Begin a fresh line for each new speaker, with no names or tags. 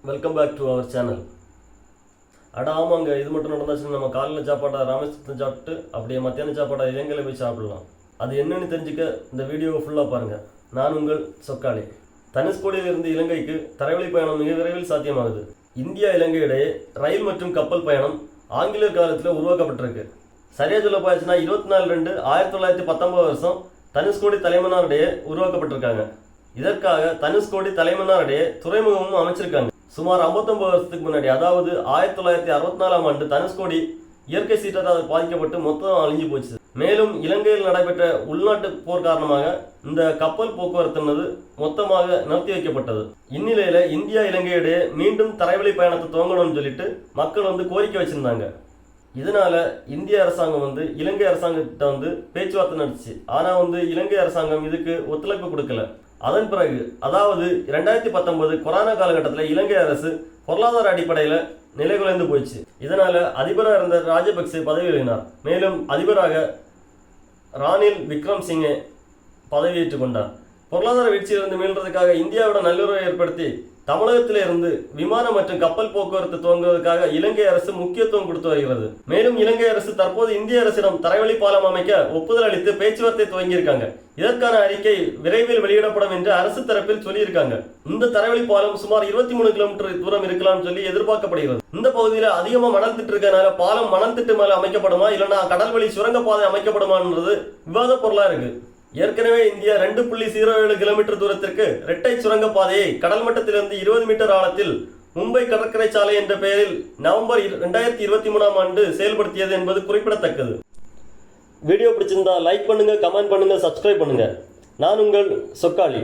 Welcome back to our channel. ஆமாங்க, இது மட்டும் நடந்தாச்சுன்னா நம்ம காலையில் சாப்பாடை ராமேஸ்வரத்தை சாப்பிட்டு அப்படியே மத்தியான சாப்பாடை இலங்கையில் போய் சாப்பிடலாம். அது என்னன்னு தெரிஞ்சுக்க இந்த வீடியோவை ஃபுல்லாக பாருங்கள். நான் உங்கள் சொக்காளி. தனுஷ்கோடியிலிருந்து இலங்கைக்கு தரைவழி பயணம் மிக விரைவில் சாத்தியமாகுது. இந்தியா இலங்கை இடையே ரயில் மற்றும் கப்பல் பயணம் ஆங்கிலேயர் காலத்தில் உருவாக்கப்பட்டிருக்கு. சரியாக சொல்ல போயாச்சுன்னா 24/2/1919 தனுஷ்கோடி தலைமன்னாரிடையே உருவாக்கப்பட்டிருக்காங்க. இதற்காக தனுஷ்கோடி தலைமன்னாரிடையே துறைமுகமும் அமைச்சிருக்காங்க. சுமார் 59 வருஷத்துக்கு முன்னாடி, அதாவது 1964 தனுஷ்கோடி இயற்கை சீற்றத்தால் பாதிக்கப்பட்டு மொத்தம் அழிஞ்சு போச்சு. மேலும் இலங்கையில் நடைபெற்ற உள்நாட்டு போர் காரணமாக இந்த கப்பல் போக்குவரத்து மொத்தமாக நிறுத்தி வைக்கப்பட்டது. இந்நிலையில இந்தியா இலங்கையிடையே மீண்டும் தரைவழி பயணத்தை துவங்கணும்னு சொல்லிட்டு மக்கள் கோரிக்கை வச்சிருந்தாங்க. இதனால இந்திய அரசாங்கம் இலங்கை அரசாங்கத்திட்ட பேச்சுவார்த்தை நடந்துச்சு. ஆனா இலங்கை அரசாங்கம் இதுக்கு ஒத்துழைப்பு கொடுக்கல. அதன் பிறகு, அதாவது 2019 கொரோனா காலகட்டத்தில் இலங்கை அரசு பொருளாதார அடிப்படையில் நிலைகுலைந்து போயிடுச்சு. இதனால அதிபராக இருந்த ராஜபக்சே பதவி விலகினார். மேலும் அதிபராக ரணில் விக்ரமசிங்கே பதவியேற்றுக் கொண்டார். பொருளாதார வீழ்ச்சியிலிருந்து மீள்றதுக்காக இந்தியாவுடன் நல்லுறவை ஏற்படுத்தி தமிழகத்தில இருந்து விமான மற்றும் கப்பல் போக்குவரத்து துவங்குவதற்காக இலங்கை அரசு முக்கியத்துவம் கொடுத்து வருகிறது. மேலும் இலங்கை அரசு தற்போது இந்திய அரசிடம் தரைவழி பாலம் அமைக்க ஒப்புதல் அளித்து பேச்சுவார்த்தை துவங்கியிருக்காங்க. இதற்கான அறிக்கை விரைவில் வெளியிடப்படும் என்று அரசு தரப்பில் சொல்லியிருக்காங்க. இந்த தரைவழி பாலம் சுமார் 23 கிலோமீட்டர் தூரம் இருக்கலாம் சொல்லி எதிர்பார்க்கப்படுகிறது. இந்த பகுதியில் அதிகமா மணல் திட்டு இருக்கனால பாலம் மணல் திட்டு மேல அமைக்கப்படுமா இல்லைன்னா கடல்வழி சுரங்கப்பாதை அமைக்கப்படுமான்றது விவாத பொருளா இருக்கு. ஏற்கனவே இந்தியா 2.07 கிலோமீட்டர் தூரத்திற்கு இரட்டை சுரங்கப்பாதையை கடல் மட்டத்திலிருந்து 20 மீட்டர் ஆழத்தில் மும்பை கடற்கரை சாலை என்ற பெயரில் நவம்பர் 2023 செயல்படுத்தியது என்பது குறிப்பிடத்தக்கது. வீடியோ பிடிச்சிருந்தா லைக் பண்ணுங்க, கமெண்ட் பண்ணுங்க, சப்ஸ்கிரைப் பண்ணுங்க. நான் உங்கள் சொக்காளி.